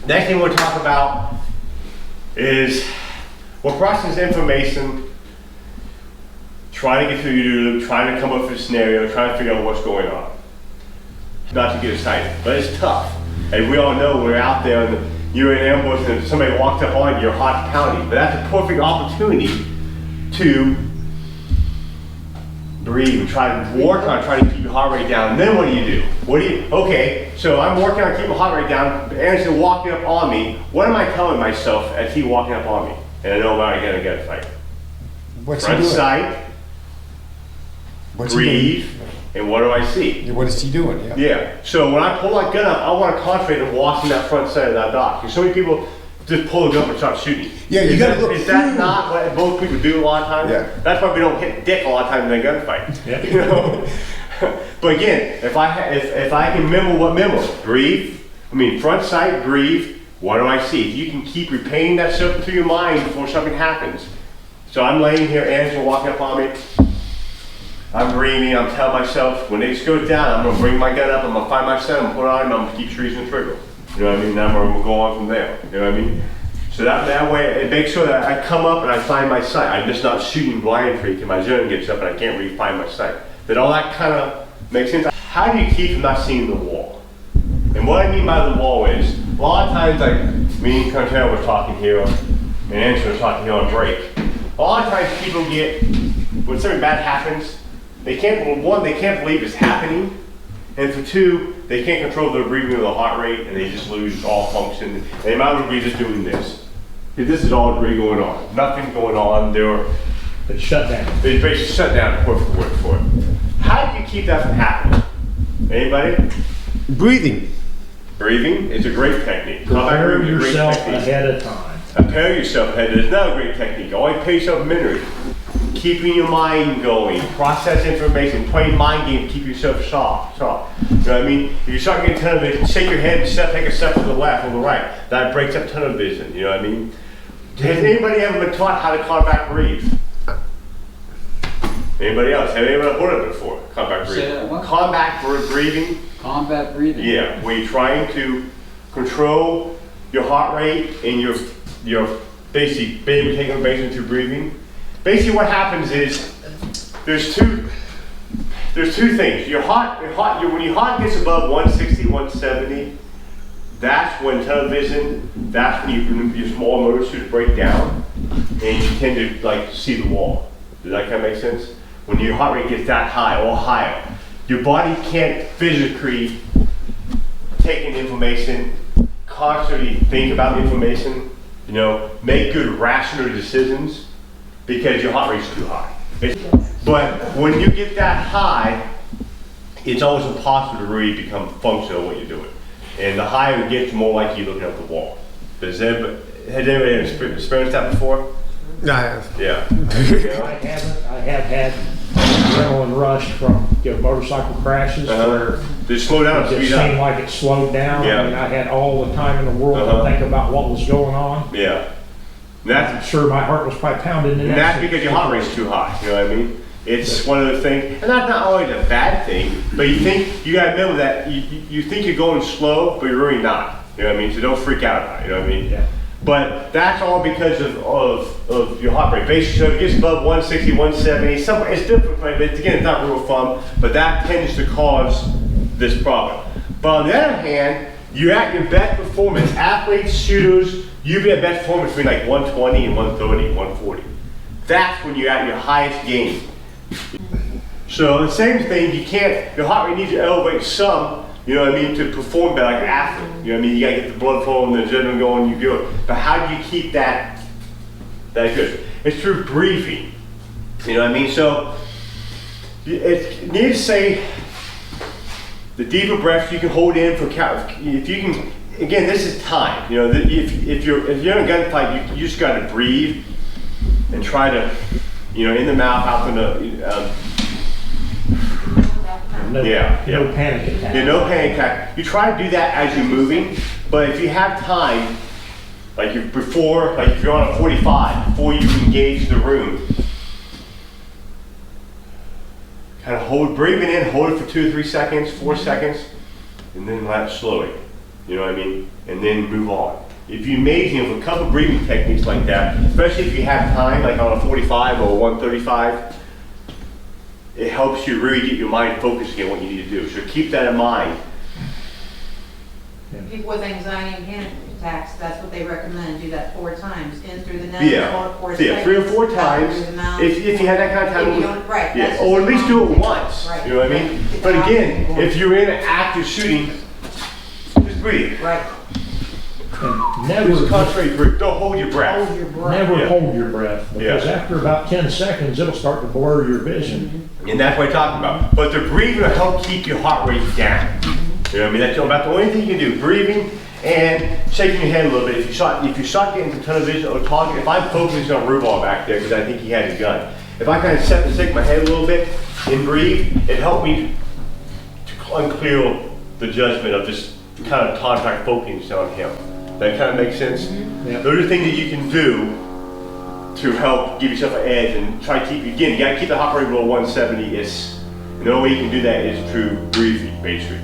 Next thing we'll talk about is we'll process information, trying to get through your loop, trying to come up with a scenario, trying to figure out what's going on. Not to get excited, but it's tough. And we all know when we're out there and you're in ambush and somebody walks up on you, your heart's pounding. But that's a perfect opportunity to breathe and try to work on trying to keep your heart rate down. And then what do? Okay, so I'm working on keeping my heart rate down. Anderson walking up on me. What am I telling myself as he walking up on me? And I know I'm gonna get a fight. What's Front he doing? sight, breathe, and what do I see? Yeah, what is he doing? Yeah. Yeah. So when I pull that gun up, I want to concentrate on watching that front side of that dock. Because so many people just pull the gun up and start shooting. Yeah, you gotta look Is that through. not what most people do a lot of times? Yeah. That's why we don't hit dick a lot of times in a gunfight. Yeah. You know. But again, if I can remember, breathe. I mean, front sight, breathe. What do I see? If you can keep repeating that stuff through your mind before something happens. So I'm laying here, Anderson walking up on me. I'm breathing, I'm telling myself, when this goes down, I'm gonna bring my gun up, I'm gonna find my set, I'm gonna put it on, and I'm gonna keep freezing the trigger. You know what I mean? Then I'm gonna go on from there. You know what I mean? So that way, it makes sure that I come up and I find my sight. I'm just not shooting blind freak and my zone gets up and I can't really find my sight. That all that kind of makes sense. How do you keep from not seeing the wall? And what I mean by the wall is, a lot of times, like me and Cartel were talking here, and Anderson was talking here on break. A lot of times people get, when something bad happens, they can't believe it's happening, and for two, they can't control their breathing or the heart rate, and they just lose all function. And they might as well be just doing this. This is all really going on. Nothing's going on. It's shut down. They basically shut down the perfect word for it. How do you keep that from happening? Anybody? Breathing. Breathing is a great technique. Prepare yourself ahead of time. Prepare yourself ahead. There's another great technique. Always pay yourself mentally. Keeping your mind going, process information, playing mind games, keep yourself sharp. You know what I mean? If you're starting to get tunnel vision, shake your head and take a step to the left or the right. That breaks up tunnel vision, you know what I mean? Has anybody ever been taught how to combat breathe? Anybody else? Have anybody heard of it before? Combat breathing. Say that what? Combat breathing. Combat breathing. Yeah, where you're trying to control your heart rate and your basically taking information through breathing. Basically what happens is there's two things. When your heart gets above 160, 170, that's when tunnel vision, that's when your small motor suits break down and you tend to like see the wall. Does that kind of make sense? When your heart rate gets that high or higher, your body can't physically take in information, constantly think about information, you know, make good rational decisions because your heart rate's too high. But when you get that high, it's almost impossible to really become functional what you're doing. And the higher it gets, the more likely you're looking at the wall. Has anybody experienced that before? I have. Yeah. I haven't. I have had adrenaline rush from motorcycle crashes where They slow down and it speed just seemed up. like it slowed down. Yeah. I mean, I had all the time in the world to think about what was going on. Yeah. And I'm that's, sure my heart was probably pounding. and that's because your heart rate's too high, you know what I mean? It's one of the things, and that's not always a bad thing, but you gotta remember that you think you're going slow, but you're really not, you know what I mean? So don't freak out about it, you know what I mean? Yeah. But that's all because of your heart rate. Basically, so if it gets above 160, 170, it's different, but again, it's not rule of thumb, but that tends to cause this problem. But on the other hand, you're at your best performance. Athletes, shooters, you'll be at best performance between like 120 and 130, 140. That's when you're at your highest gain. So the same thing, your heart rate needs to elevate some, you know what I mean, to perform better like an athlete. You know what I mean? You gotta get the blood flow and the adrenaline going, you do it. But how do you keep that good? It's through breathing. You know what I mean? So it needs to say the deeper breaths you can hold in for if you can. Again, this is time. You know, if you're in a gunfight, you just got to breathe and try to, you know, in the mouth, out in the. No panic attack. Yeah, no panic attack. You try to do that as you're moving, but if you have time, like if you're on a 45, before you engage the room, kind of breathe it in, hold it for 2 or 3 seconds, 4 seconds, and then let it slowly. You know what I mean? And then move on. If you amazing with a couple breathing techniques like that, especially if you have time, like on a 45 or a 135, it helps you really get your mind focused again what you need to do. So keep that in mind. People with anxiety and panic attacks, that's what they recommend, do that 4 times, in through the nose, Yeah. out 4 Yeah, 3 or 4 seconds, out times. through the mouth. If you had that kind of time, If you don't- right, yeah, that's or at just least do it wrong. once. Right, You know what I mean? right. But again, Get the if you're in an active shooting, just breathe. Right, And Just never, concentrate, breathe. Don't hold your breath. hold your breath. never Yeah. hold your breath, because Yeah. after about 10 seconds, it'll start to blur your vision. And that's what I'm talking about. But the breathing will help keep your heart rate down. You know what I mean? That's about the only thing you can do. Breathing and shaking your head a little bit. If you start getting a ton of vision or talking, if I'm focusing on Rubal back there because I think he had his gun, if I kind of shake my head a little bit and breathe, it helped me to unclear the judgment of just kind of contact focusing on him. That kind of makes sense? Yeah. Those are things that you can do to help give yourself an edge and try to keep, again, you gotta keep the heart rate below 170. And the only way you can do that is through breathing, basically.